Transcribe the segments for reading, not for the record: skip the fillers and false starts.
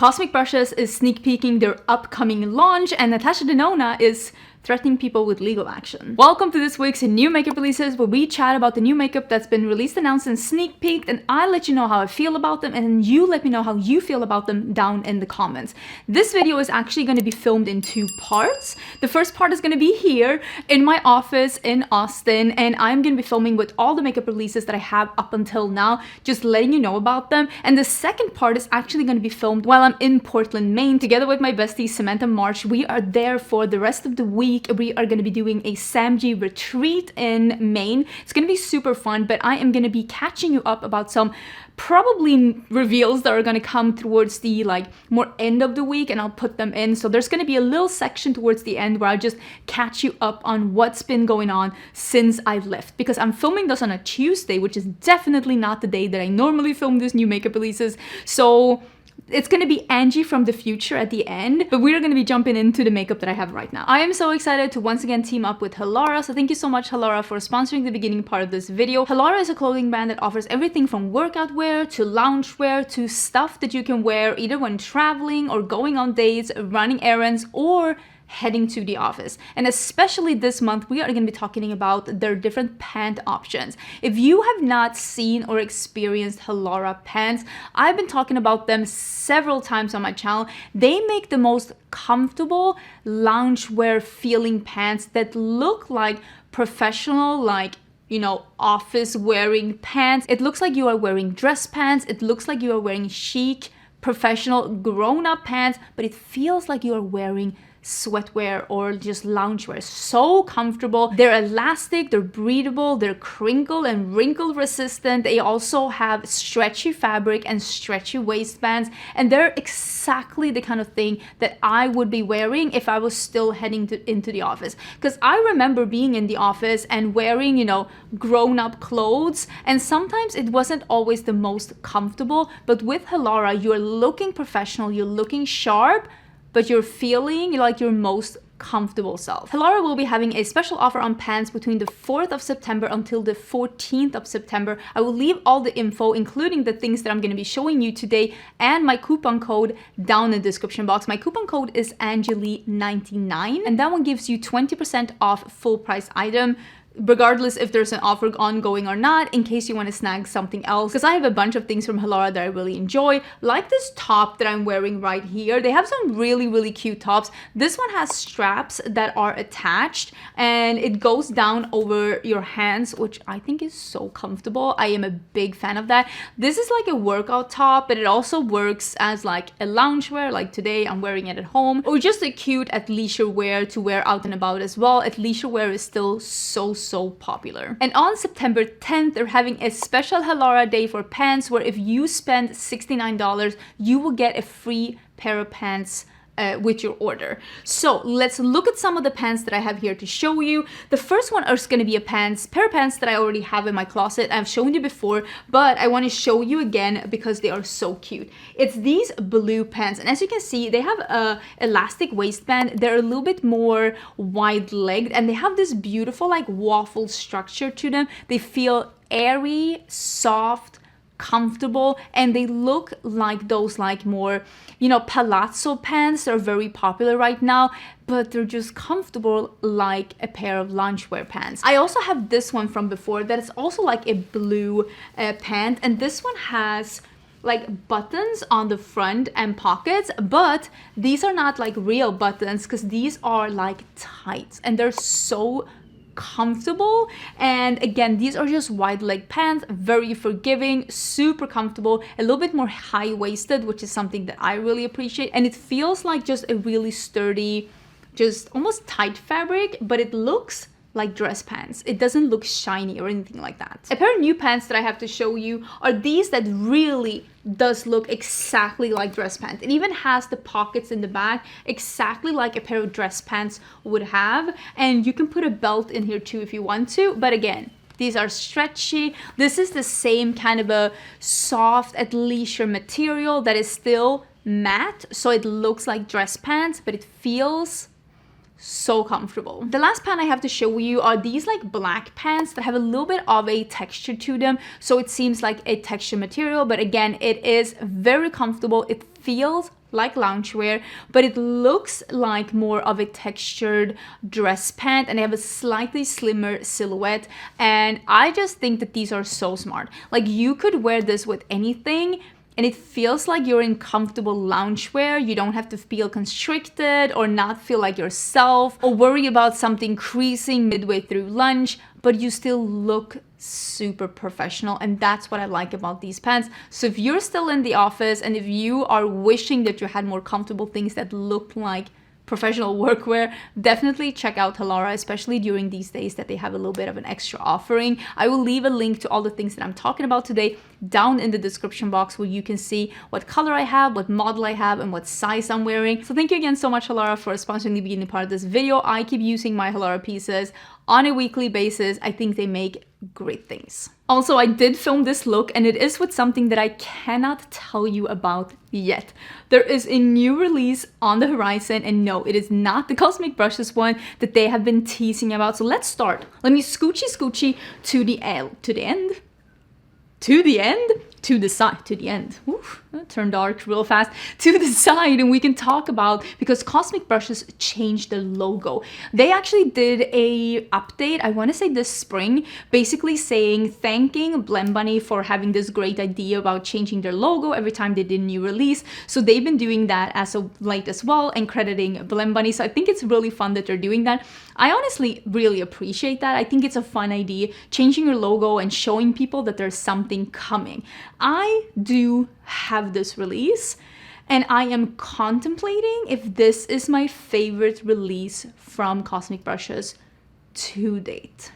Cosmic Brushes is sneak peeking their upcoming launch, and Natasha Denona is threatening people with legal action. Welcome to this week's new makeup releases, where we chat about the new makeup that's been released, announced, and sneak peeked, and I let you know how I feel about them, and then you let me know how you feel about them down in the comments. This video is actually going to be filmed in 2 parts. The first part is going to be here in my office in Austin, and I'm going to be filming with all the makeup releases that I have up until now, just letting you know about them. And the second part is actually going to be filmed while I'm in Portland, Maine, together with my bestie Samantha March. We are there for the rest of the week. We are going to be doing a SAMG retreat in Maine. It's going to be super fun, but I am going to be catching you up about some probably reveals that are going to come towards the more end of the week, and I'll put them in. So there's going to be a little section towards the end where I'll just catch you up on what's been going on since I left, because I'm filming this on a Tuesday, which is definitely not the day that I normally film these new makeup releases. So it's going to be Angie from the future at the end, but we're going to be jumping into the makeup that I have right now. I am so excited to once again team up with Halara, so thank you so much, Halara, for sponsoring the beginning part of this video. Halara is a clothing brand that offers everything from workout wear to lounge wear to stuff that you can wear either when traveling or going on dates, running errands, or heading to the office. And especially this month, we are going to be talking about their different pant options. If you have not seen or experienced Halara pants, I've been talking about them several times on my channel. They make the most comfortable loungewear feeling pants that look like professional, office wearing pants. It looks like you are wearing dress pants. It looks like you are wearing chic, professional, grown-up pants, but it feels like you are wearing sweatwear or just loungewear. So comfortable. They're elastic, they're breathable, they're crinkle and wrinkle resistant. They also have stretchy fabric and stretchy waistbands, and they're exactly the kind of thing that I would be wearing if I was still heading into the office. Because I remember being in the office and wearing, grown-up clothes, and sometimes it wasn't always the most comfortable, but with Halara, you're looking professional, you're looking sharp, but you're feeling like your most comfortable self. Halara will be having a special offer on pants between the 4th of September until the 14th of September. I will leave all the info, including the things that I'm going to be showing you today, and my coupon code down in the description box. My coupon code is Angeli99, and that one gives you 20% off full price item, regardless if there's an offer ongoing or not, in case you want to snag something else. Because I have a bunch of things from Halara that I really enjoy, like this top that I'm wearing right here. They have some really, really cute tops. This one has straps that are attached, and it goes down over your hands, which I think is so comfortable. I am a big fan of that. This is like a workout top, but it also works as like a loungewear, like today I'm wearing it at home, or just a cute athleisure wear to wear out and about as well. Athleisure wear is still so popular. And on September 10th, they're having a special Halara day for pants, where if you spend $69, you will get a free pair of pants with your order. So let's look at some of the pants that I have here to show you. The first one is going to be a pair of pants that I already have in my closet. I've shown you before, but I want to show you again because they are so cute. It's these blue pants, and as you can see, they have a elastic waistband. They're a little bit more wide-legged, and they have this beautiful waffle structure to them. They feel airy, soft, comfortable, and they look like those more palazzo pants that are very popular right now, but they're just comfortable like a pair of loungewear pants. I also have this one from before that is also like a blue pant, and this one has buttons on the front and pockets, but these are not real buttons, because these are tights, and they're so comfortable. And again, these are just wide leg pants, very forgiving, super comfortable, a little bit more high-waisted, which is something that I really appreciate, and it feels like just a really sturdy, just almost tight fabric, but it looks like dress pants. It doesn't look shiny or anything like that. A pair of new pants that I have to show you are these that really does look exactly like dress pants. It even has the pockets in the back, exactly like a pair of dress pants would have. And you can put a belt in here too if you want to. But again, these are stretchy. This is the same kind of a soft athleisure material that is still matte. So it looks like dress pants, but it feels so comfortable. The last pant I have to show you are these black pants that have a little bit of a texture to them, so it seems like a texture material, but again, it is very comfortable. It feels like loungewear, but it looks like more of a textured dress pant, and they have a slightly slimmer silhouette. And I just think that these are so smart. Like, you could wear this with anything and it feels like you're in comfortable loungewear. You don't have to feel constricted or not feel like yourself or worry about something creasing midway through lunch, but you still look super professional, and that's what I like about these pants. So if you're still in the office and if you are wishing that you had more comfortable things that look like professional workwear, definitely check out Halara, especially during these days that they have a little bit of an extra offering. I will leave a link to all the things that I'm talking about today down in the description box, where you can see what color I have, what model I have, and what size I'm wearing. So thank you again so much, Halara, for sponsoring the beginning part of this video. I keep using my Halara pieces on a weekly basis. I think they make great things. Also, I did film this look, and it is with something that I cannot tell you about yet. There is a new release on the horizon, and no, it is not the Cosmic Brushes one that they have been teasing about. So let's start. Let me scoochie to the end. To the side, to the end. Oof, that turned dark real fast. To the side, and we can talk about, because Cosmic Brushes changed the logo. They actually did a update, I want to say this spring, basically saying, thanking Blend Bunny for having this great idea about changing their logo every time they did a new release. So they've been doing that as of late as well, and crediting Blend Bunny. So I think it's really fun that they're doing that. I honestly really appreciate that. I think it's a fun idea, changing your logo and showing people that there's something coming. I do have this release, and I am contemplating if this is my favorite release from Cosmic Brushes to date.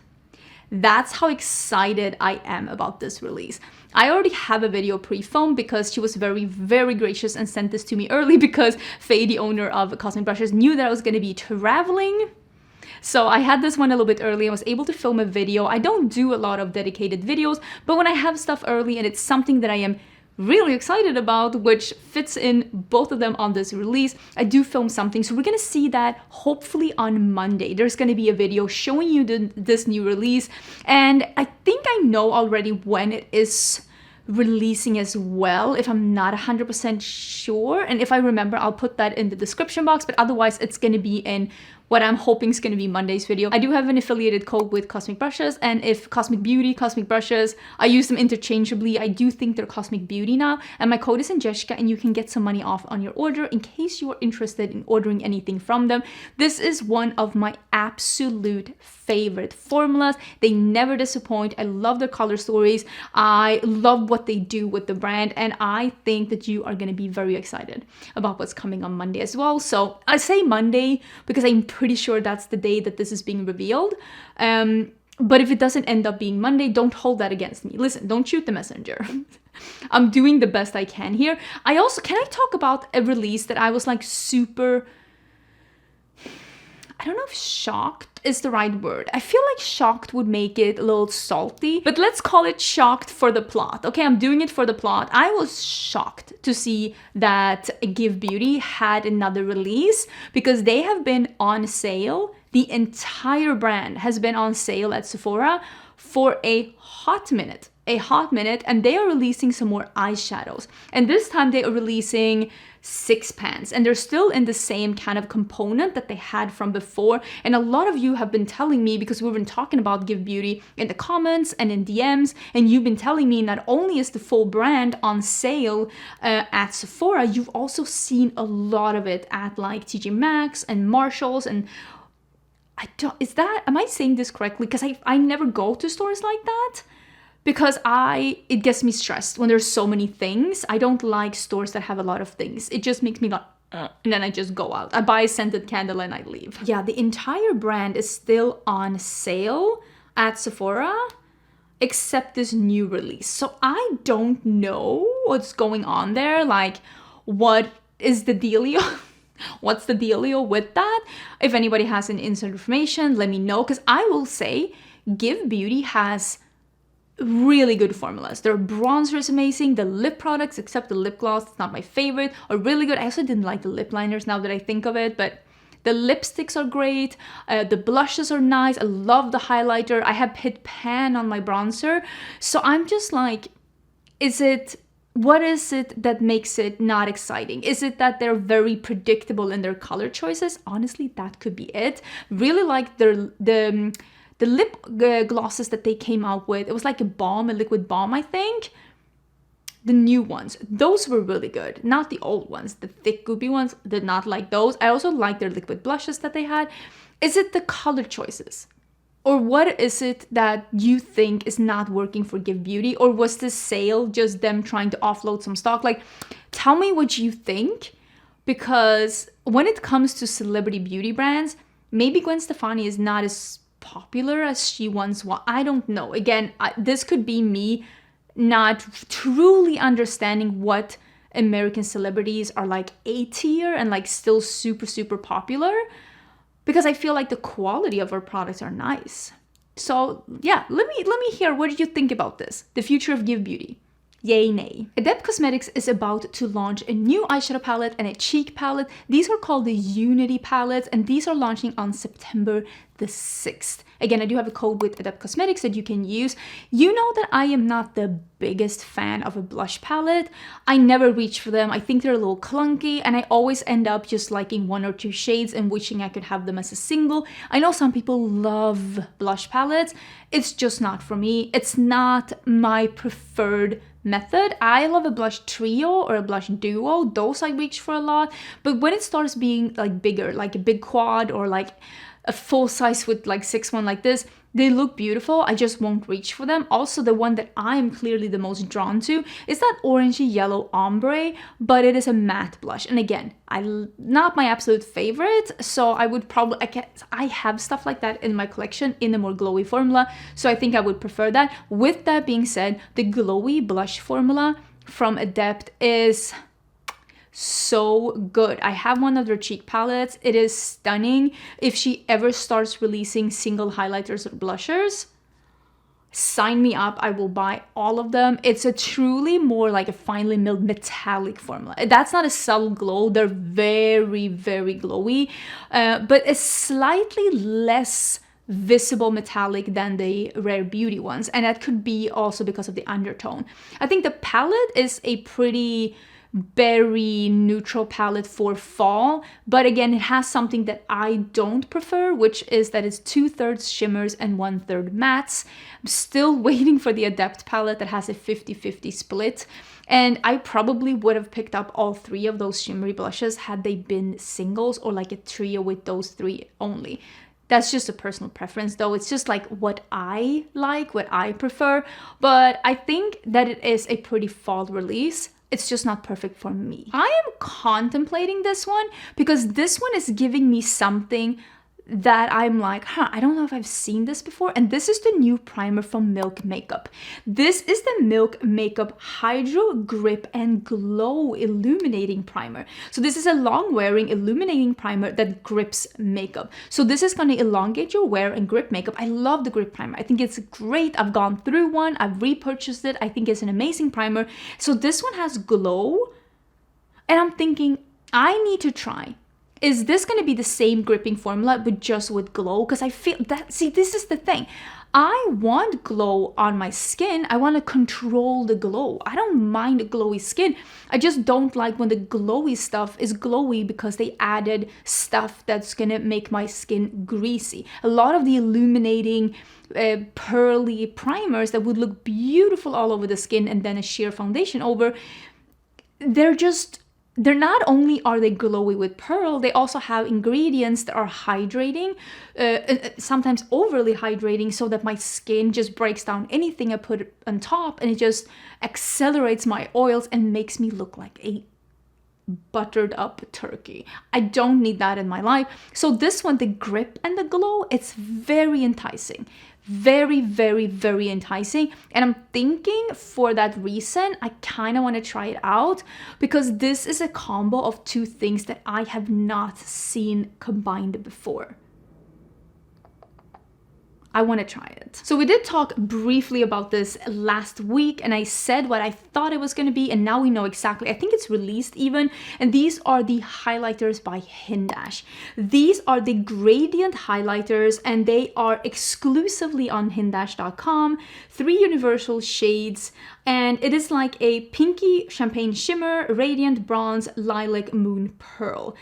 That's how excited I am about this release. I already have a video pre-filmed because she was very, very gracious and sent this to me early, because Faye, the owner of Cosmic Brushes, knew that I was going to be traveling. So I had this one a little bit early. I was able to film a video. I don't do a lot of dedicated videos, but when I have stuff early and it's something that I am really excited about, which fits in both of them on this release, I do film something. So we're gonna see that hopefully on Monday. There's gonna be a video showing you this new release, and I think I know already when it is releasing as well, if I'm not 100% sure. And if I remember, I'll put that in the description box, but otherwise it's gonna be in what I'm hoping is going to be Monday's video. I do have an affiliated code with Cosmic Brushes, and if Cosmic Beauty, Cosmic Brushes, I use them interchangeably. I do think they're Cosmic Beauty now, and my code is Angeshka, and you can get some money off on your order in case you are interested in ordering anything from them. This is one of my absolute favorite formulas. They never disappoint. I love their color stories. I love what they do with the brand, and I think that you are going to be very excited about what's coming on Monday as well. So I say Monday because I'm pretty sure that's the day that this is being revealed. But if it doesn't end up being Monday, don't hold that against me. Listen, don't shoot the messenger. I'm doing the best I can here. Can I talk about a release that I was like super, I don't know if shocked is the right word. I feel like shocked would make it a little salty, but let's call it shocked for the plot. Okay, I'm doing it for the plot. I was shocked to see that Give Beauty had another release, because they have been on sale. The entire brand has been on sale at Sephora for a hot minute, and they are releasing some more eyeshadows. And this time they are releasing 6 pans, and they're still in the same kind of component that they had from before. And a lot of you have been telling me, because we've been talking about Give Beauty in the comments and in DMs, and you've been telling me not only is the full brand on sale at Sephora, you've also seen a lot of it at like TJ Maxx and Marshalls. And am I saying this correctly? Because I never go to stores like that, because it gets me stressed when there's so many things. I don't like stores that have a lot of things. It just makes me like, and then I just go out. I buy a scented candle and I leave. Yeah, the entire brand is still on sale at Sephora, except this new release. So I don't know what's going on there. Like, what is the dealio? What's the dealio with that? If anybody has any inside information, let me know, because I will say Give Beauty has really good formulas. Their bronzer is amazing. The lip products, except the lip gloss, it's not my favorite, are really good. I also didn't like the lip liners now that I think of it, but the lipsticks are great. The blushes are nice. I love the highlighter. I have hit pan on my bronzer. So I'm just like, is it what is it that makes it not exciting? Is it that they're very predictable in their color choices? Honestly, that could be it. Really like the lip glosses that they came out with. It was like a liquid balm, I think. The new ones, those were really good. Not the old ones, the thick goopy ones, did not like those. I also like their liquid blushes that they had. Is it the color choices? Or what is it that you think is not working for Give Beauty? Or was this sale just them trying to offload some stock? Like, tell me what you think. Because when it comes to celebrity beauty brands, maybe Gwen Stefani is not as popular as she once was. I don't know. Again, this could be me not truly understanding what American celebrities are like A tier and like still super, super popular, because I feel like the quality of our products are nice. So yeah, let me hear, what did you think about this? The future of Give Beauty. Yay, nay. Adept Cosmetics is about to launch a new eyeshadow palette and a cheek palette. These are called the Unity palettes, and these are launching on September the 6th. Again, I do have a code with Adept Cosmetics that you can use. You know that I am not the biggest fan of a blush palette. I never reach for them. I think they're a little clunky, and I always end up just liking one or two shades and wishing I could have them as a single. I know some people love blush palettes. It's just not for me. It's not my preferred method. I love a blush trio or a blush duo. Those I reach for a lot. But when it starts being like bigger, like a big quad or like a full size with like 6'1" like this, they look beautiful. I just won't reach for them. Also, the one that I am clearly the most drawn to is that orangey yellow ombre, but it is a matte blush. And again, not my absolute favorite, so I would probably, I have stuff like that in my collection in a more glowy formula, so I think I would prefer that. With that being said, the glowy blush formula from Adept is so good. I have one of their cheek palettes. It is stunning. If she ever starts releasing single highlighters or blushers, sign me up. I will buy all of them. It's a truly more like a finely milled metallic formula. That's not a subtle glow. They're very, very glowy, but it's slightly less visible metallic than the Rare Beauty ones. And that could be also because of the undertone. I think the palette is a pretty berry neutral palette for fall, but again, it has something that I don't prefer, which is that it's 2/3 shimmers and 1/3 mattes. I'm still waiting for the Adept palette that has a 50-50 split, and I probably would have picked up all three of those shimmery blushes had they been singles or like a trio with those three only. That's just a personal preference though. It's just like what I like, what I prefer, but I think that it is a pretty fall release. It's just not perfect for me. I am contemplating this one because this one is giving me something that I'm like, I don't know if I've seen this before. And this is the new primer from Milk Makeup. This is the Milk Makeup Hydro Grip and Glow Illuminating Primer. So this is a long wearing illuminating primer that grips makeup. So this is going to elongate your wear and grip makeup. I love the grip primer. I think it's great. I've gone through one. I've repurchased it. I think it's an amazing primer. So this one has glow. And I'm thinking, I need to try. Is this going to be the same gripping formula but just with glow? Because I feel that, see, this is the thing. I want glow on my skin. I want to control the glow. I don't mind glowy skin. I just don't like when the glowy stuff is glowy because they added stuff that's going to make my skin greasy. A lot of the illuminating pearly primers that would look beautiful all over the skin and then a sheer foundation over, they're not only are they glowy with pearl, they also have ingredients that are hydrating, sometimes overly hydrating, so that my skin just breaks down anything I put on top and it just accelerates my oils and makes me look like a buttered up turkey. I don't need that in my life. So this one, the grip and the glow, it's very enticing. Very, very, very enticing. And I'm thinking for that reason, I kind of want to try it out because this is a combo of two things that I have not seen combined before. I want to try it. So we did talk briefly about this last week, and I said what I thought it was going to be, and now we know exactly. I think it's released even, and these are the highlighters by Hindash. These are the gradient highlighters, and they are exclusively on hindash.com. 3 universal shades, and it is like a pinky champagne shimmer, radiant bronze, lilac, moon pearl.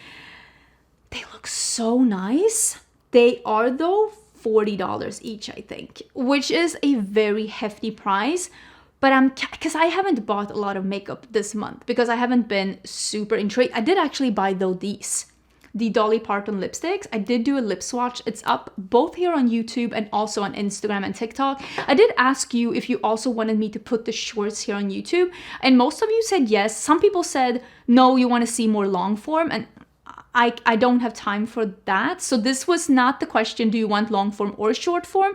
They look so nice. They are though $40 each, I think, which is a very hefty price. But because I haven't bought a lot of makeup this month because I haven't been super intrigued. I did actually buy though the Dolly Parton lipsticks. I did do a lip swatch. It's up both here on YouTube and also on Instagram and TikTok. I did ask you if you also wanted me to put the shorts here on YouTube, and most of you said yes. Some people said no, you want to see more long form, and I don't have time for that. So this was not the question, do you want long form or short form?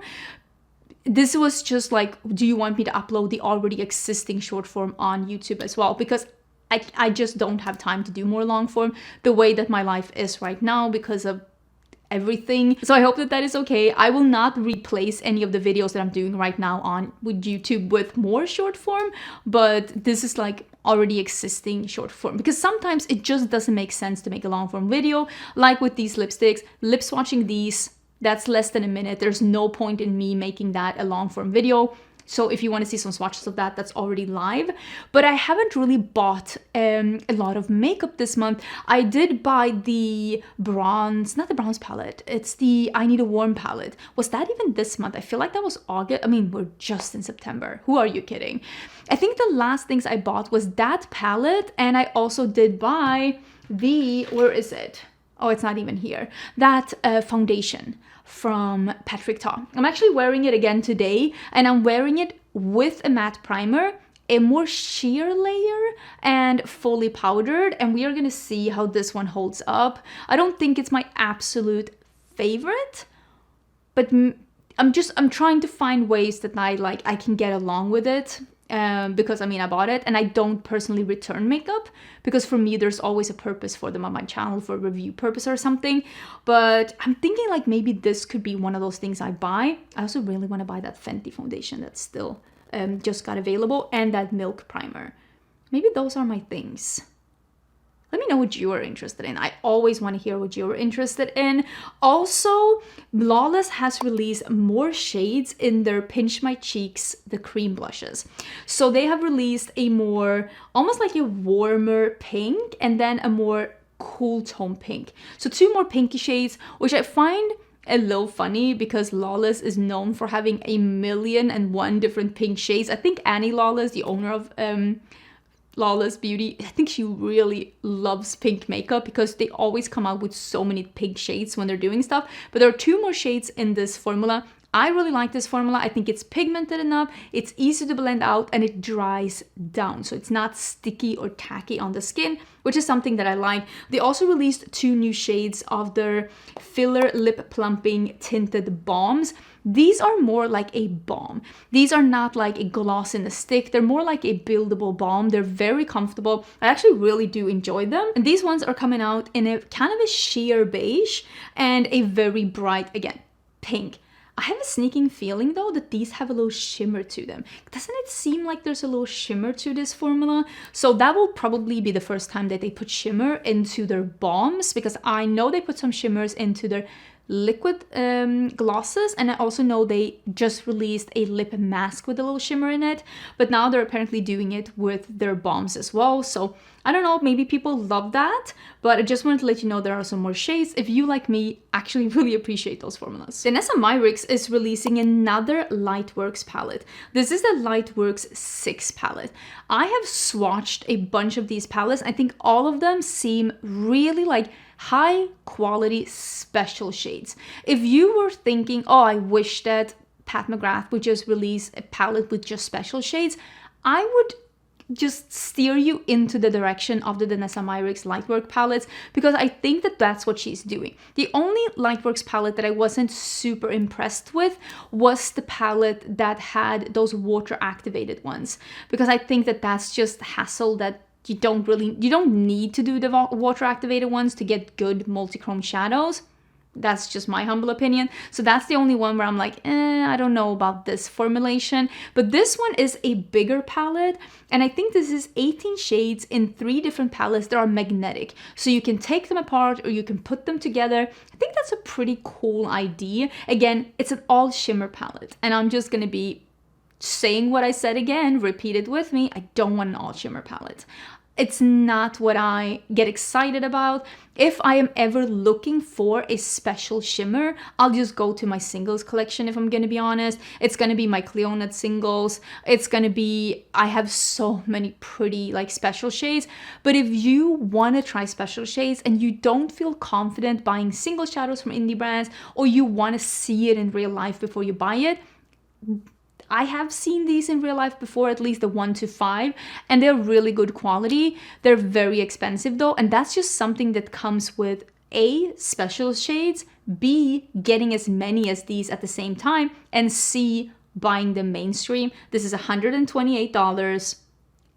This was just like, do you want me to upload the already existing short form on YouTube as well? Because I just don't have time to do more long form the way that my life is right now because of everything. So I hope that that is okay. I will not replace any of the videos that I'm doing right now on with YouTube with more short form, but this is like already existing short form because sometimes it just doesn't make sense to make a long form video. Like with these lipsticks, lip swatching these, that's less than a minute. There's no point in me making that a long form video. So if you want to see some swatches of that, that's already live. But I haven't really bought a lot of makeup this month. I did buy the bronze, not the bronze palette. It's the I Need a Warm palette. Was that even this month? I feel like that was August. I mean, we're just in September. Who are you kidding? I think the last things I bought was that palette. And I also did buy the, where is it? Oh, it's not even here. That foundation from Patrick Ta. I'm actually wearing it again today, and I'm wearing it with a matte primer, a more sheer layer, and fully powdered, and we are gonna see how this one holds up. I don't think it's my absolute favorite, but I'm trying to find ways that I can get along with it. Because I mean, I bought it, and I don't personally return makeup because for me there's always a purpose for them on my channel, for review purpose or something. But I'm thinking like maybe this could be one of those things I buy. I also really want to buy that Fenty foundation that's still just got available, and that Milk primer. Maybe those are my things. Let me know what you are interested in. I always want to hear what you're interested in. Also, Lawless has released more shades in their Pinch My Cheeks, the cream blushes. So they have released a more, almost like a warmer pink, and then a more cool tone pink. So 2 more pinky shades, which I find a little funny because Lawless is known for having 1,000,001 different pink shades. I think Annie Lawless, the owner of Lawless Beauty, I think she really loves pink makeup because they always come out with so many pink shades when they're doing stuff. But there are 2 more shades in this formula. I really like this formula. I think it's pigmented enough, it's easy to blend out, and it dries down. So it's not sticky or tacky on the skin, which is something that I like. They also released 2 new shades of their filler lip plumping tinted balms. These are more like a balm. These are not like a gloss in a stick. They're more like a buildable balm. They're very comfortable. I actually really do enjoy them. And these ones are coming out in a kind of a sheer beige and a very bright, again, pink. I have a sneaking feeling though that these have a little shimmer to them. Doesn't it seem like there's a little shimmer to this formula? So that will probably be the first time that they put shimmer into their balms, because I know they put some shimmers into their liquid glosses, and I also know they just released a lip mask with a little shimmer in it, but now they're apparently doing it with their balms as well. So I don't know, maybe people love that, but I just wanted to let you know there are some more shades if you, like me, actually really appreciate those formulas. Danessa Myricks is releasing another Lightworks palette. This is the Lightworks 6 palette. I have swatched a bunch of these palettes. I think all of them seem really like high quality special shades. If you were thinking, oh, I wish that Pat McGrath would just release a palette with just special shades, I would just steer you into the direction of the Danessa Myricks Lightwork palettes, because I think that that's what she's doing. The only Lightworks palette that I wasn't super impressed with was the palette that had those water activated ones, because I think that that's just hassle that you don't need to do the water activated ones to get good multi-chrome shadows. That's just my humble opinion. So that's the only one where I'm like, I don't know about this formulation. But this one is a bigger palette. And I think this is 18 shades in 3 different palettes that are magnetic. So you can take them apart or you can put them together. I think that's a pretty cool idea. Again, it's an all shimmer palette. And I'm just going to be saying what I said again, repeat it with me. I don't want an all shimmer palette. It's not what I get excited about. If I am ever looking for a special shimmer, I'll just go to my singles collection, if I'm gonna be honest. It's gonna be my Cleonut singles. It's gonna be, I have so many pretty like special shades. But if you wanna try special shades and you don't feel confident buying single shadows from indie brands, or you wanna see it in real life before you buy it, I have seen these in real life before, at least the 1 to 5, and they're really good quality. They're very expensive though, and that's just something that comes with A, special shades, B, getting as many as these at the same time, and C, buying them mainstream. This is $128.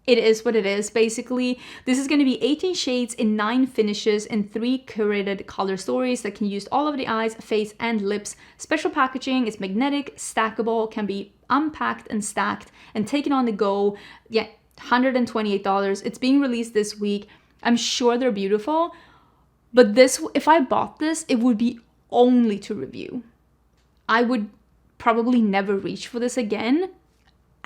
It is what it is, basically. This is going to be 18 shades in 9 finishes in 3 curated color stories that can use all over the eyes, face, and lips. Special packaging, it's magnetic, stackable, can be unpacked and stacked and taken on the go. Yeah, $128. It's being released this week. I'm sure they're beautiful, but this, if I bought this, it would be only to review. I would probably never reach for this again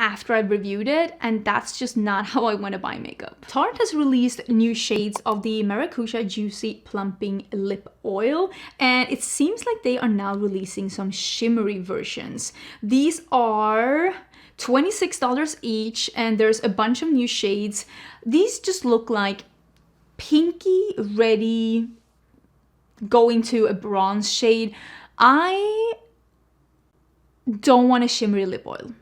after I've reviewed it, and that's just not how I want to buy makeup. Tarte has released new shades of the Maracuja Juicy Plumping Lip Oil, and it seems like they are now releasing some shimmery versions. These are $26 each, and there's a bunch of new shades. These just look like pinky ready, going to a bronze shade. I don't want a shimmery lip oil.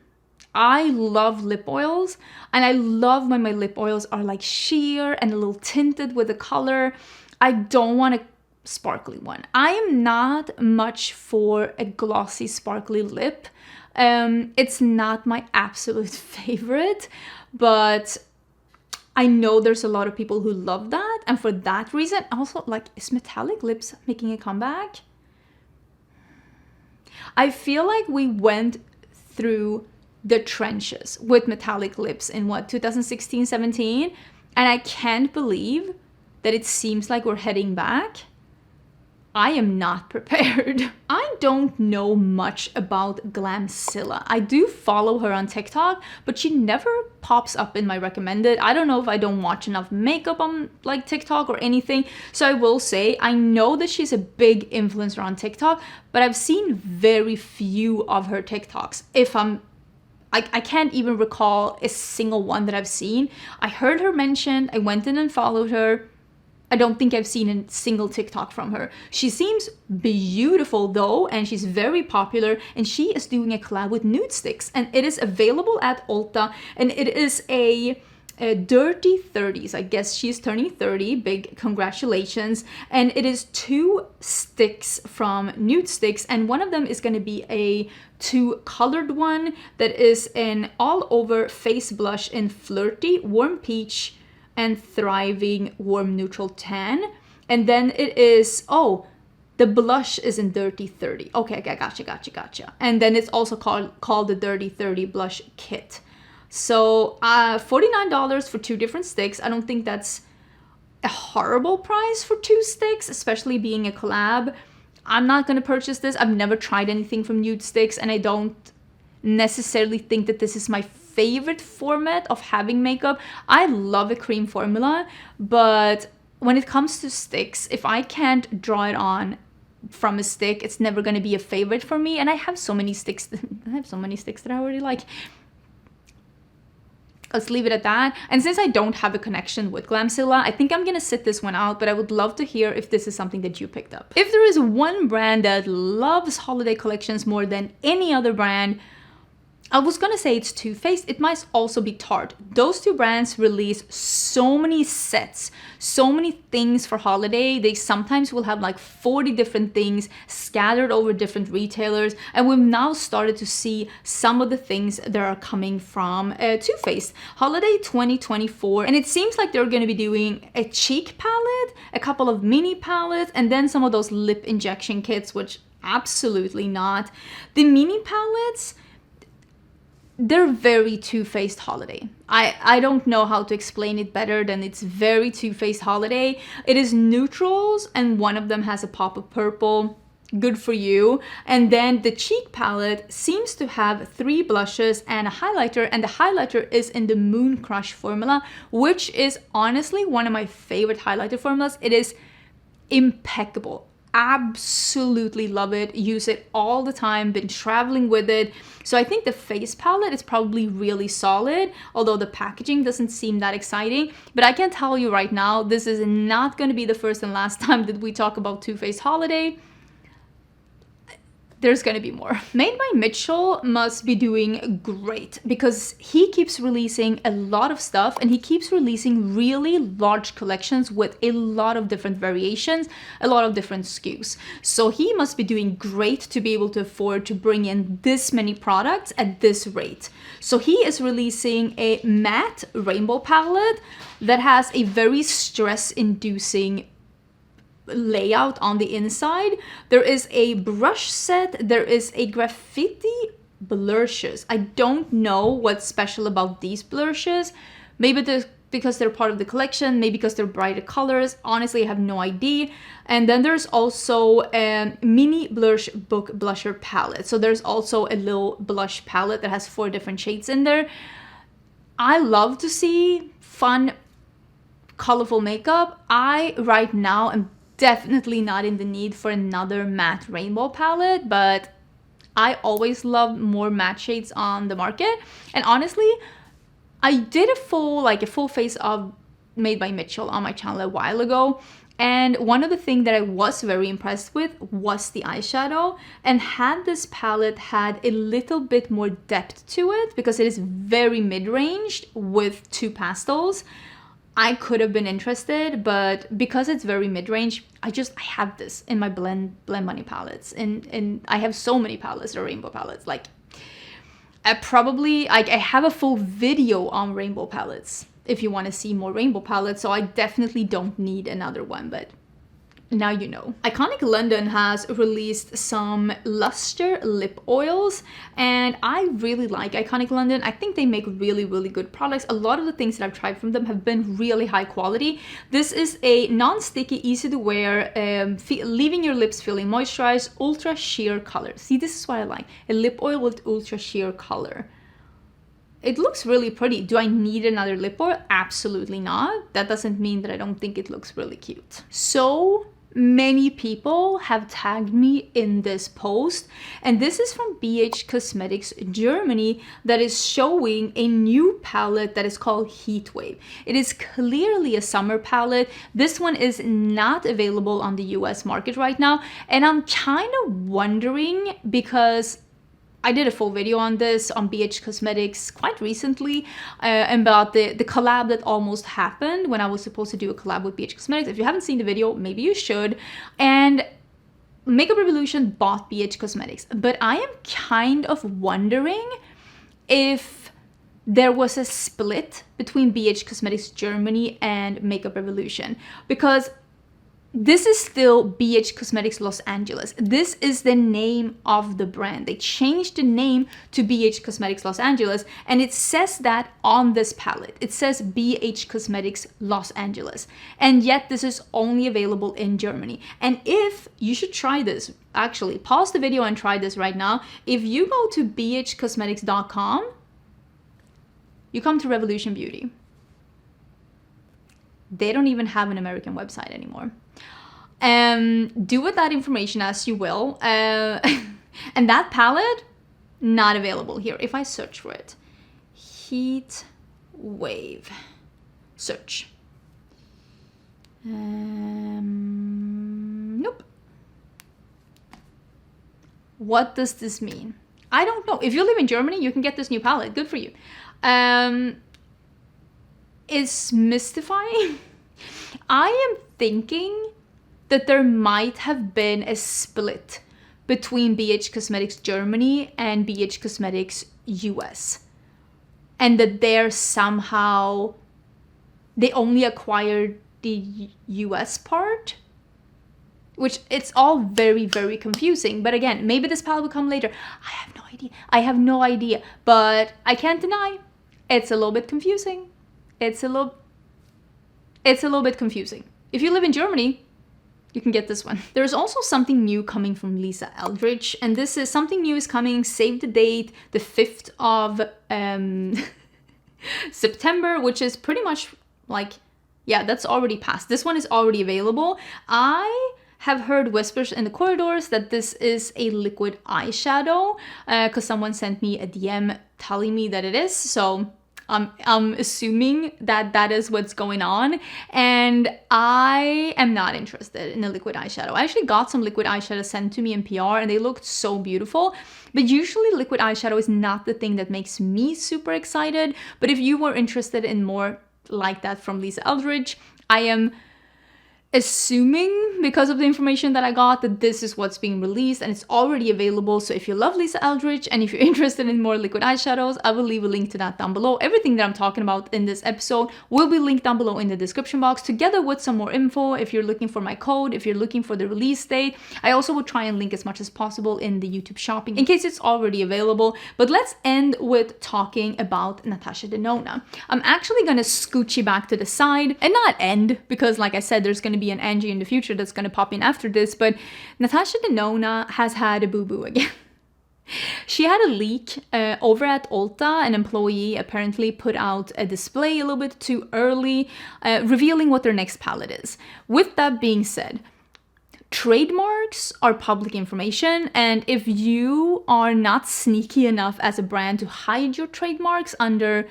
I love lip oils, and I love when my lip oils are like sheer and a little tinted with the color. I don't want a sparkly one. I am not much for a glossy, sparkly lip. It's not my absolute favorite, but I know there's a lot of people who love that, and for that reason, also, like, is metallic lips making a comeback? I feel like we went through the trenches with metallic lips in what, 2016, 17, and I can't believe that it seems like we're heading back. I am not prepared. I don't know much about Glam Cilla. I do follow her on TikTok, but she never pops up in my recommended. I don't know if I don't watch enough makeup on like TikTok or anything. So I will say, I know that she's a big influencer on TikTok, but I've seen very few of her TikToks. I can't even recall a single one that I've seen. I heard her mentioned, I went in and followed her. I don't think I've seen a single TikTok from her. She seems beautiful though, and she's very popular, and she is doing a collab with Nude Sticks, and it is available at Ulta, and it is a dirty 30s. I guess she's turning 30, big congratulations. And it is 2 sticks from Nude Sticks, and one of them is going to be a 2 colored one that is an all over face blush in Flirty, Warm Peach, and Thriving Warm Neutral Tan. And then it is, the blush is in Dirty 30. Okay, gotcha. And then it's also called the Dirty 30 Blush Kit. So $49 for 2 different sticks. I don't think that's a horrible price for 2 sticks, especially being a collab. I'm not going to purchase this. I've never tried anything from Nude Sticks, and I don't necessarily think that this is my favorite format of having makeup. I love a cream formula, but when it comes to sticks, if I can't draw it on from a stick, it's never going to be a favorite for me. And I have so many sticks that I already like. Let's leave it at that. And since I don't have a connection with Glam Cilla, I think I'm gonna sit this one out, but I would love to hear if this is something that you picked up. If there is one brand that loves holiday collections more than any other brand, I was gonna say it's Too Faced, it might also be Tarte. Those two brands release so many sets, so many things for holiday. They sometimes will have like 40 different things scattered over different retailers, and we've now started to see some of the things that are coming from Too Faced. Holiday 2024, and it seems like they're gonna be doing a cheek palette, a couple of mini palettes, and then some of those lip injection kits, which absolutely not. The mini palettes, they're very Too Faced holiday. I don't know how to explain it better than it's very Too Faced holiday. It is neutrals, and one of them has a pop of purple. Good for you. And then the cheek palette seems to have 3 blushes and a highlighter, and the highlighter is in the Moon Crush formula, which is honestly one of my favorite highlighter formulas. It is impeccable. Absolutely love it, use it all the time, been traveling with it. So I think the face palette is probably really solid, although the packaging doesn't seem that exciting. But I can tell you right now, this is not going to be the first and last time that we talk about Too Faced holiday. There's gonna be more. Made by Mitchell must be doing great because he keeps releasing a lot of stuff, and he keeps releasing really large collections with a lot of different variations, a lot of different SKUs. So he must be doing great to be able to afford to bring in this many products at this rate. So he is releasing a matte rainbow palette that has a very stress-inducing layout on the inside. There is a brush set, there is a graffiti blushes. I don't know what's special about these blushes. Maybe because they're part of the collection, maybe because they're brighter colors. Honestly, I have no idea. And then there's also a mini blush book blusher palette. So there's also a little blush palette that has 4 different shades in there. I love to see fun, colorful makeup. I right now am definitely not in the need for another matte rainbow palette, but I always love more matte shades on the market. And honestly, I did a full face of Made by Mitchell on my channel a while ago, and one of the things that I was very impressed with was the eyeshadow. And had this palette had a little bit more depth to it, because it is very mid-ranged with 2 pastels, I could have been interested, but because it's very mid-range, I have this in my blend money palettes, and I have so many palettes or rainbow palettes. Like, I have a full video on rainbow palettes if you want to see more rainbow palettes, so I definitely don't need another one, but now you know. Iconic London has released some luster lip oils, and I really like Iconic London. I think they make really, really good products. A lot of the things that I've tried from them have been really high quality. This is a non-sticky, easy to wear, leaving your lips feeling moisturized, ultra sheer color. See, this is what I like. A lip oil with ultra sheer color. It looks really pretty. Do I need another lip oil? Absolutely not. That doesn't mean that I don't think it looks really cute. So many people have tagged me in this post, and this is from BH Cosmetics Germany, that is showing a new palette that is called Heatwave. It is clearly a summer palette. This one is not available on the US market right now, and I'm kind of wondering, because I did a full video on this on BH Cosmetics quite recently, about the collab that almost happened when I was supposed to do a collab with BH Cosmetics. If you haven't seen the video, maybe you should. And Makeup Revolution bought BH Cosmetics, but I am kind of wondering if there was a split between BH Cosmetics Germany and Makeup Revolution, because this is still BH Cosmetics Los Angeles. This is the name of the brand. They changed the name to BH Cosmetics Los Angeles, and it says that on this palette. It says BH Cosmetics Los Angeles, and yet this is only available in Germany. And if you should try this, actually pause the video and try this right now. If you go to bhcosmetics.com, you come to Revolution Beauty. They don't even have an American website anymore. Do with that information as you will. And that palette, not available here. If I search for it, Heat Wave, search. Nope. What does this mean? I don't know. If you live in Germany, you can get this new palette. Good for you. It's mystifying. I am thinking that there might have been a split between BH Cosmetics Germany and BH Cosmetics US. And that they're somehow, they only acquired the US part, which it's all very, very confusing. But again, maybe this palette will come later. I have no idea. I have no idea, but I can't deny it's a little bit confusing. It's a little bit confusing. If you live in Germany, you can get this one. There's also something new coming from Lisa Eldridge, and this is something new is coming. Save the date, the 5th of September, which is pretty much like, yeah, that's already passed. This one is already available. I have heard whispers in the corridors that this is a liquid eyeshadow because someone sent me a DM telling me that it is. So I'm assuming that that is what's going on, and I am not interested in a liquid eyeshadow. I actually got some liquid eyeshadow sent to me in PR and they looked so beautiful, but usually liquid eyeshadow is not the thing that makes me super excited. But if you were interested in more like that from Lisa Eldridge, I am assuming, because of the information that I got, that this is what's being released and it's already available. So if you love Lisa Eldridge and if you're interested in more liquid eyeshadows, I will leave a link to that down below. Everything that I'm talking about in this episode will be linked down below in the description box, together with some more info if you're looking for my code, if you're looking for the release date. I also will try and link as much as possible in the YouTube shopping in case it's already available. But let's end with talking about Natasha Denona. I'm actually going to scooch you back to the side and not end, because like I said, there's going to be an Angie in the future that's going to pop in after this, but Natasha Denona has had a boo-boo again. She had a leak over at Ulta. An employee apparently put out a display a little bit too early, revealing what their next palette is. With that being said, trademarks are public information, and if you are not sneaky enough as a brand to hide your trademarks under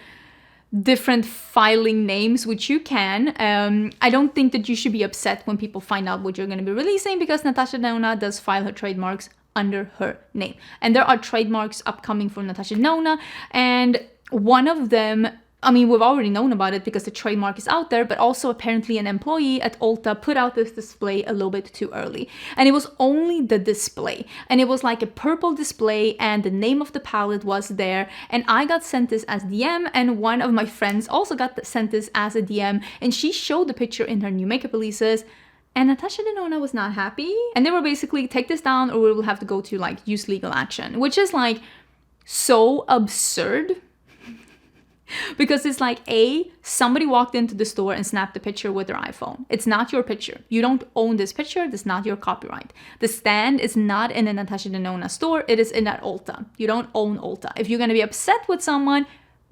different filing names, which you can, I don't think that you should be upset when people find out what you're going to be releasing, because Natasha Denona does file her trademarks under her name. And there are trademarks upcoming for Natasha Denona, and one of them, I mean, we've already known about it because the trademark is out there, but also apparently an employee at Ulta put out this display a little bit too early. And it was only the display. And it was like a purple display and the name of the palette was there. And I got sent this as DM, and one of my friends also got sent this as a DM. And she showed the picture in her new makeup releases. And Natasha Denona was not happy. And they were basically, take this down or we will have to go to like use legal action, which is like so absurd. Because it's like, somebody walked into the store and snapped a picture with their iPhone. It's not your picture. You don't own this picture. This is not your copyright. The stand is not in a Natasha Denona store. It is in at Ulta. You don't own Ulta. If you're going to be upset with someone,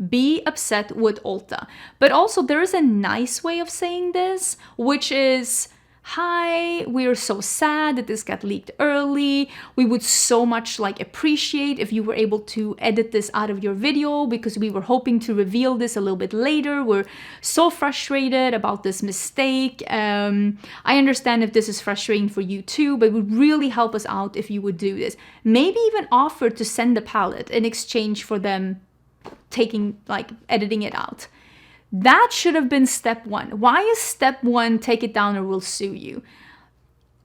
be upset with Ulta. But also there is a nice way of saying this, which is, hi, we're so sad that this got leaked early. We would so much like appreciate if you were able to edit this out of your video, because we were hoping to reveal this a little bit later. We're so frustrated about this mistake. I understand if this is frustrating for you too, but it would really help us out if you would do this. Maybe even offer to send the palette in exchange for them editing it out. That should have been step one. Why is step one, take it down or we'll sue you?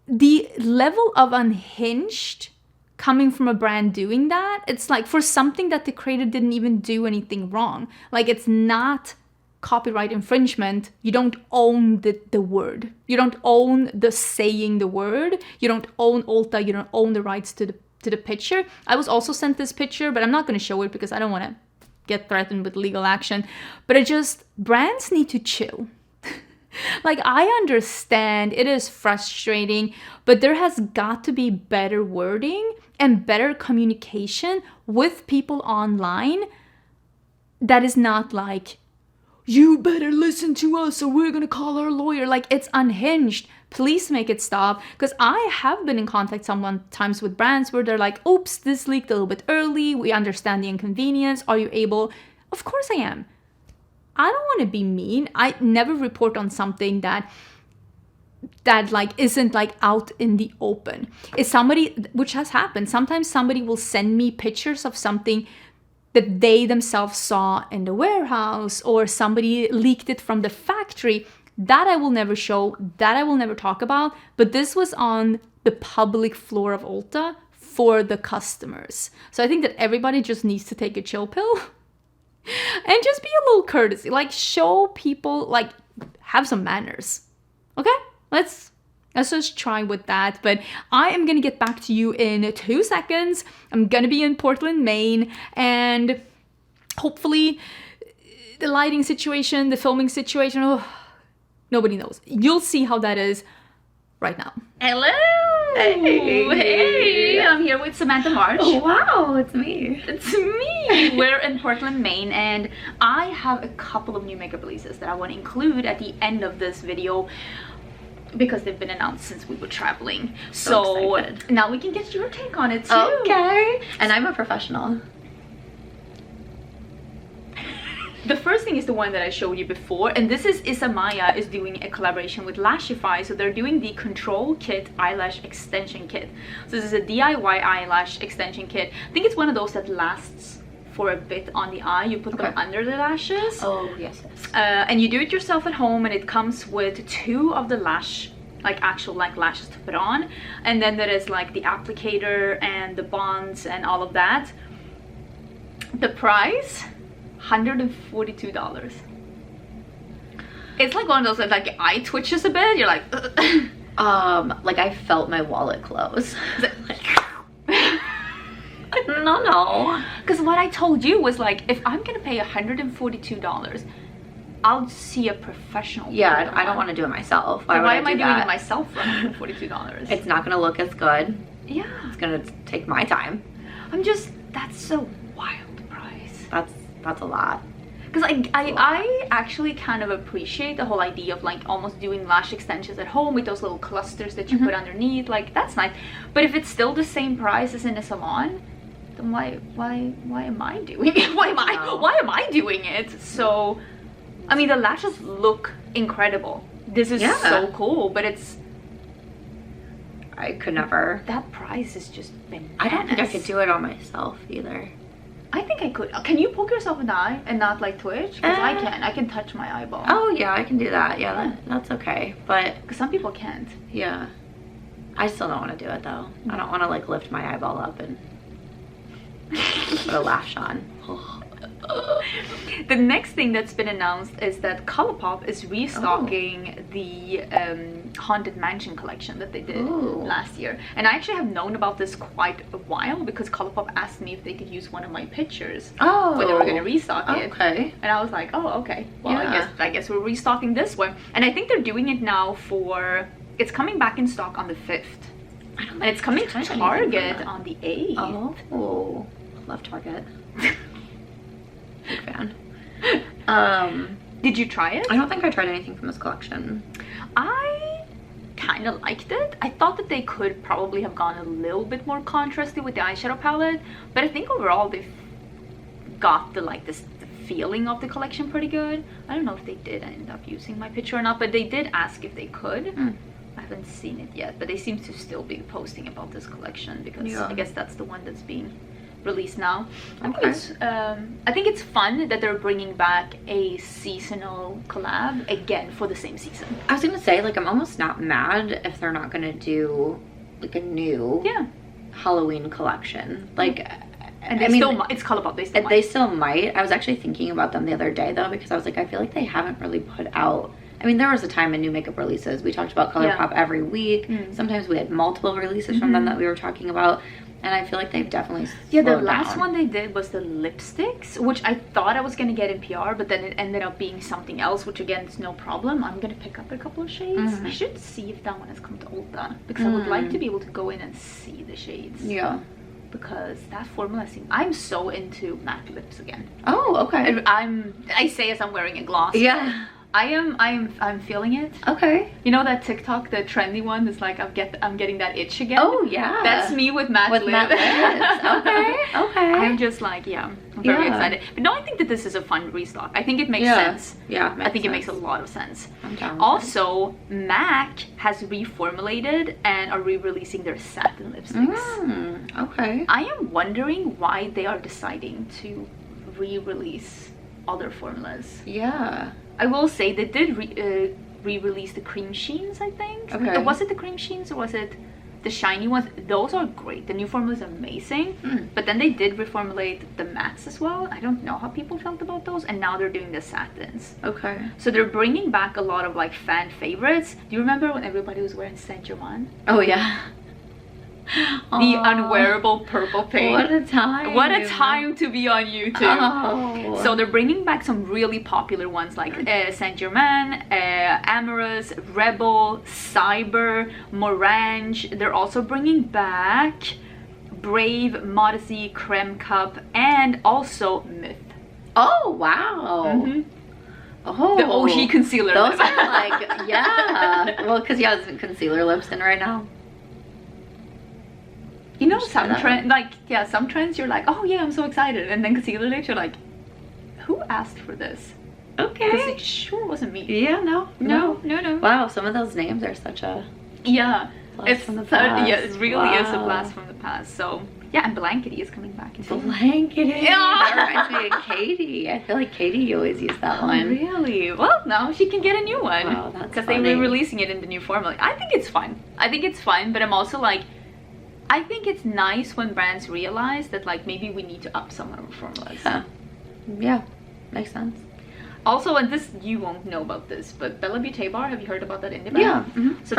The level of unhinged coming from a brand doing that, it's like for something that the creator didn't even do anything wrong. Like, it's not copyright infringement. You don't own the word. You don't own the saying the word. You don't own Ulta. You don't own the rights to the picture. I was also sent this picture, but I'm not going to show it because I don't want to get threatened with legal action. But brands need to chill. Like, I understand it is frustrating, but there has got to be better wording and better communication with people online that is not like, you better listen to us or we're gonna call our lawyer. Like, it's unhinged. Please make it stop. Because I have been in contact sometimes with brands where they're like, oops, this leaked a little bit early. We understand the inconvenience. Are you able? Of course I am. I don't want to be mean. I never report on something that that like isn't like out in the open. Is somebody, which has happened, sometimes somebody will send me pictures of something that they themselves saw in the warehouse, or somebody leaked it from the factory. That I will never show, that I will never talk about, but this was on the public floor of Ulta for the customers. So I think that everybody just needs to take a chill pill and just be a little courtesy, like show people, like have some manners. Okay, let's just try with that. But I am gonna get back to you in 2 seconds. I'm gonna be in Portland, Maine, and hopefully the lighting situation, the filming situation, oh, nobody knows. You'll see how that is right now. Hello! Hey! I'm here with Samantha March. Oh, wow, it's me. It's me! We're in Portland, Maine, and I have a couple of new makeup releases that I want to include at the end of this video because they've been announced since we were traveling. So excited. Now we can get your take on it too. Okay. And I'm a professional. The first thing is the one that I showed you before, and this is Isamaya is doing a collaboration with Lashify. So they're doing the Control Kit Eyelash Extension Kit. So this is a DIY eyelash extension kit. I think it's one of those that lasts for a bit on the eye. You put them under the lashes. Oh, yes. And you do it yourself at home, and it comes with 2 of the lash, like actual like lashes to put on. And then there is like the applicator and the bonds and all of that. The price? $142. It's like one of those that like your eye twitches a bit. You're like like I felt my wallet close. No, because what I told you was like, if I'm gonna pay $142, I'll see a professional. Yeah, I don't want to do it myself. Why am I doing it myself for $142? It's not gonna look as good. Yeah, it's gonna take my time. That's a wild price. That's a lot. Because I actually kind of appreciate the whole idea of like almost doing lash extensions at home with those little clusters that you put underneath. Like that's nice. But if it's still the same price as in a salon, then why am I doing it? Why am I doing it? So I mean, the lashes look incredible. This is so cool, but I could never. That price is just bananas. I don't think I could do it on myself either. I think I could. Can you poke yourself in the eye and not like twitch? Because I can touch my eyeball. Oh yeah, I can do that. Yeah, that's okay. But because some people can't. Yeah, I still don't want to do it though. I don't want to like lift my eyeball up and put a lash on. The next thing that's been announced is that Colourpop is restocking the Haunted Mansion collection that they did last year. And I actually have known about this quite a while because Colourpop asked me if they could use one of my pictures when they were going to restock it. Okay. And I was like, oh, okay. Well, I guess we're restocking this one. And I think they're doing it now for... It's coming back in stock on the 5th. And it's coming to Target on the 8th. Oh, love Target. Big fan. Did you try it? I don't think I tried anything from this collection. I kind of liked it. I thought that they could probably have gone a little bit more contrasty with the eyeshadow palette, but I think overall they've got the feeling of the collection pretty good. I don't know if they did end up using my picture or not, but they did ask if they could. I haven't seen it yet, but they seem to still be posting about this collection because I guess that's the one that's being released now. I think it's fun that they're bringing back a seasonal collab again for the same season. I was gonna say, like, I'm almost not mad if they're not gonna do like a new Halloween collection. Like, and it's Colourpop. They still might. I was actually thinking about them the other day though, because I was like, I feel like they haven't really put out. I mean, there was a time in new makeup releases. We talked about Colourpop every week. Sometimes we had multiple releases from them that we were talking about. And I feel like they've definitely slowed the last one they did was the lipsticks, which I thought I was going to get in PR, but then it ended up being something else, which again is no problem. I'm going to pick up a couple of shades. I should see if that one has come to Ulta, because I would like to be able to go in and see the shades. Yeah. Because that formula I'm so into matte lips again. Oh, okay. And I say as I'm wearing a gloss. Yeah. I'm feeling it. Okay. You know that TikTok, the trendy one is like I'm getting that itch again. Oh yeah. That's me with matte lips. Okay. I'm just like, yeah, I'm very excited. But no, I think that this is a fun restock. I think it makes sense. Yeah. I think it makes a lot of sense. I'm down with also, MAC has reformulated and are re-releasing their satin lipsticks. Okay. I am wondering why they are deciding to re-release other formulas. Yeah. I will say they did re-release the cream sheens, I think. Okay. Was it the cream sheens or was it the shiny ones? Those are great. The new formula is amazing. But then they did reformulate the mattes as well. I don't know how people felt about those. And now they're doing the satins. Okay. So they're bringing back a lot of like fan favorites. Do you remember when everybody was wearing Saint Germain? Oh yeah. The unwearable purple paint. What a time. What a time to be on YouTube. So they're bringing back some really popular ones like Saint Germain, Amorous, Rebel, Cyber, Morange. They're also bringing back Brave, Modesty, Creme Cup, and also Myth. Oh wow. Oh, the OG concealer those lip. are like, yeah. Well, because he has concealer lips in right now. You know, some trends you're like, oh yeah, I'm so excited, and then concealer lips, you're like, who asked for this? Okay. Because it sure wasn't me. Yeah, no. Wow, some of those names are such a blast from the past. Yeah, it really is a blast from the past. So yeah, and Blankety is coming back. Blankety. That reminds me of Katie. I feel like Katie always used that one. Really? Well, now she can get a new one. Wow, that's because they're re-releasing it in the new formula. I think it's fun. But I'm also like, I think it's nice when brands realize that like maybe we need to up some of our formulas. Yeah, makes sense. Also, and this, you won't know about this, but Bella Beaute Bar, have you heard about that indie brand? Yeah. So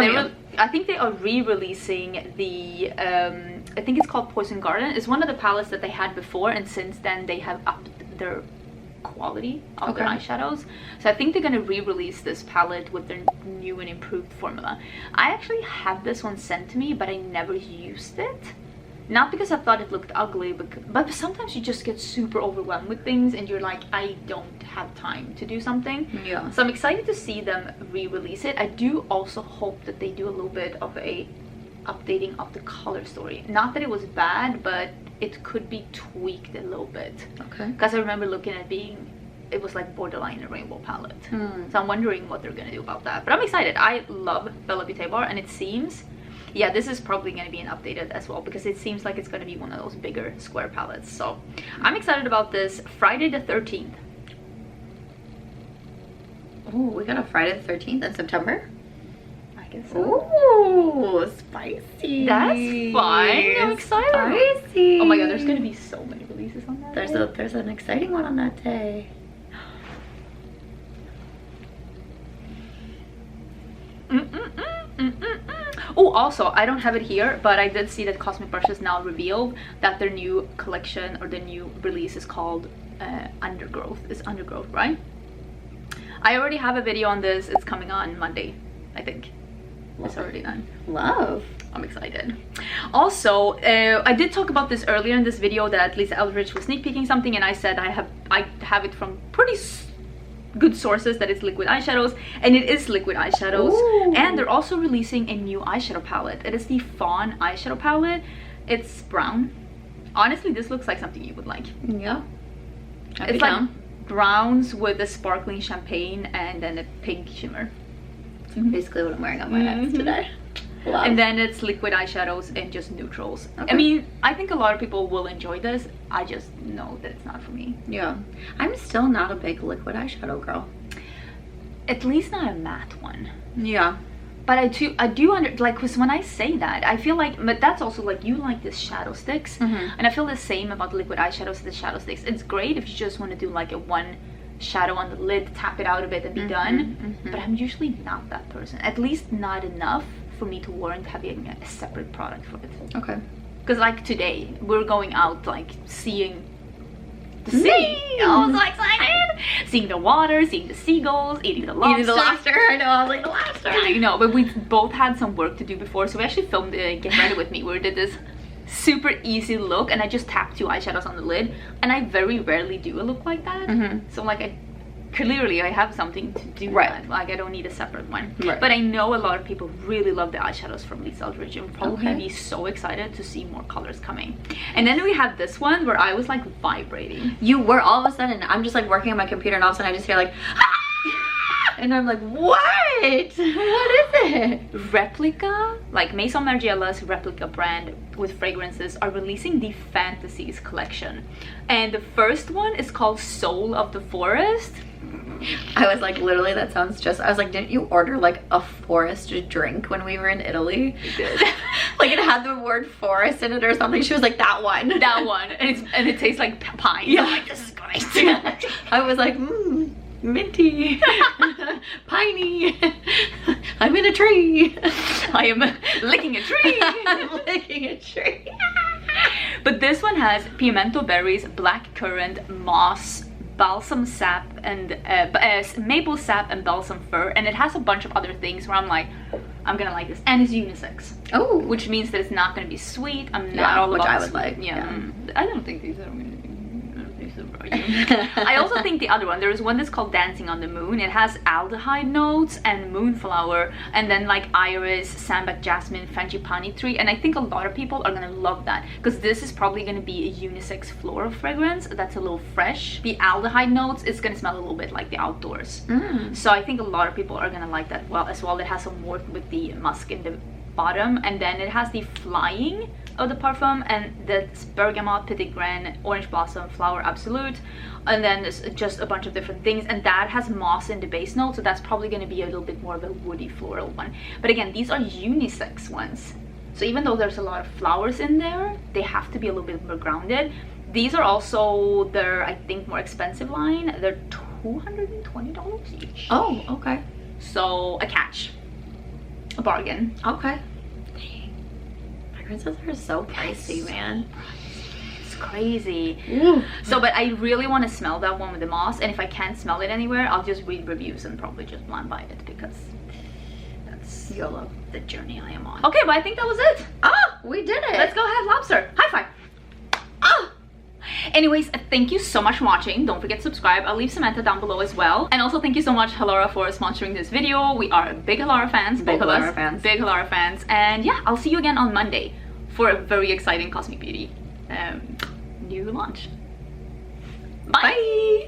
I think they are re-releasing the, I think it's called Poison Garden. It's one of the palettes that they had before, and since then they have upped their quality of their eyeshadows. So I think they're going to re-release this palette with their new and improved formula. I actually had this one sent to me, but I never used it. Not because I thought it looked ugly, but sometimes you just get super overwhelmed with things and you're like, I don't have time to do something. Yeah. So I'm excited to see them re-release it. I do also hope that they do a little bit of a updating of the color story. Not that it was bad, but it could be tweaked a little bit. Okay. Because I remember looking at it was like borderline a rainbow palette. So I'm wondering what they're gonna do about that. But I'm excited. I love Bella Beaute Bar, and it seems, yeah, this is probably going to be an updated as well, because it seems like it's going to be one of those bigger square palettes. So I'm excited about this. Friday the 13th. Oh, we got a Friday the 13th in September? I guess so. Oh, spicy. That's fine. I'm excited. Spicy. Oh my god, there's going to be so many releases on that day. There's an exciting one on that day. Oh, also, I don't have it here, but I did see that Cosmic Brushes now revealed that their new collection or the new release is called Undergrowth. It's Undergrowth, right? I already have a video on this. It's coming on Monday, I think. It's already done. Love. I'm excited. Also, I did talk about this earlier in this video that at least Eldridge was sneak peeking something, and I said I have it from pretty good sources that it's liquid eyeshadows, and it is liquid eyeshadows. Ooh. And they're also releasing a new eyeshadow palette. It is the Fawn eyeshadow palette. It's brown. Honestly, this looks like something you would like. Yeah, it's like browns with a sparkling champagne and then a pink shimmer. Basically what I'm wearing on my eyes today. Love. And then it's liquid eyeshadows and just neutrals. Okay. I mean, I think a lot of people will enjoy this. I just know that it's not for me. Yeah. I'm still not a big liquid eyeshadow girl. At least not a matte one. Yeah. But I do like, because when I say that, I feel like, but that's also like, you like this shadow sticks. And I feel the same about liquid eyeshadows and the shadow sticks. It's great if you just want to do like a one shadow on the lid, tap it out a bit and be done. But I'm usually not that person. At least not enough for me to warrant having a separate product for it. Okay. Because like today, we're going out like seeing the sea. I was so excited. Seeing the water, seeing the seagulls, eating the lobster. Eating the lobster. I know, I was like the lobster. I know, but we both had some work to do before, so we actually filmed Get Ready With Me, where we did this super easy look, and I just tapped 2 eyeshadows on the lid, and I very rarely do a look like that. So like clearly I have something to do that. Like I don't need a separate one. But I know a lot of people really love the eyeshadows from Eldridge and probably be so excited to see more colors coming. And then we have this one where I was like vibrating. You were, all of a sudden, I'm just like working on my computer and all of a sudden I just hear like, ah! And I'm like, what? What is it? Replica, like Maison Margiela's Replica brand with fragrances, are releasing the Fantasies collection. And the first one is called Soul of the Forest. I was like, literally, that sounds just, I was like, didn't you order like a forest drink when we were in Italy? We did. Like it had the word forest in it or something. She was like, that one. That one. And it tastes like pine. Yeah. I'm like, this is great. I was like, minty, piney. I'm in a tree. I am licking a tree. I'm licking a tree. But this one has pimento berries, black currant, moss, balsam sap, and maple sap and balsam fir, and it has a bunch of other things where I'm like, I'm gonna like this, and it's unisex. Oh, which means that it's not gonna be sweet. I'm not all which about I would like. I don't think these are. I also think the other one, there is one that's called Dancing on the Moon. It has aldehyde notes and moonflower, and then like iris, sambac jasmine, frangipani tree, and I think a lot of people are gonna love that because this is probably gonna be a unisex floral fragrance that's a little fresh. The aldehyde notes, it's gonna smell a little bit like the outdoors. So I think a lot of people are gonna like that as well. It has some work with the musk in the bottom, and then it has the flying of the parfum, and that's bergamot, petit grain, orange blossom, flower absolute, and then there's just a bunch of different things, and that has moss in the base note, so that's probably going to be a little bit more of a woody floral one. But again, these are unisex ones, so even though there's a lot of flowers in there, they have to be a little bit more grounded. These are also their, I think, more expensive line. They're $220 each. Oh, okay. So a catch, a bargain. Okay. Fragrances are so pricey, man. It's crazy. Ooh. So, but I really want to smell that one with the moss, and if I can't smell it anywhere, I'll just read reviews and probably just blind buy it because that's YOLO. the journey I am on. Okay, but I think that was it. Ah, we did it. Let's go have lobster. High five. Ah. Anyways, thank you so much for watching. Don't forget to subscribe. I'll leave Samantha down below as well. And also thank you so much, Halara, for sponsoring this video. We are big Halara fans. Big Halara fans. Big Halara fans. And yeah, I'll see you again on Monday for a very exciting Cosmic Beauty new launch. Bye. Bye.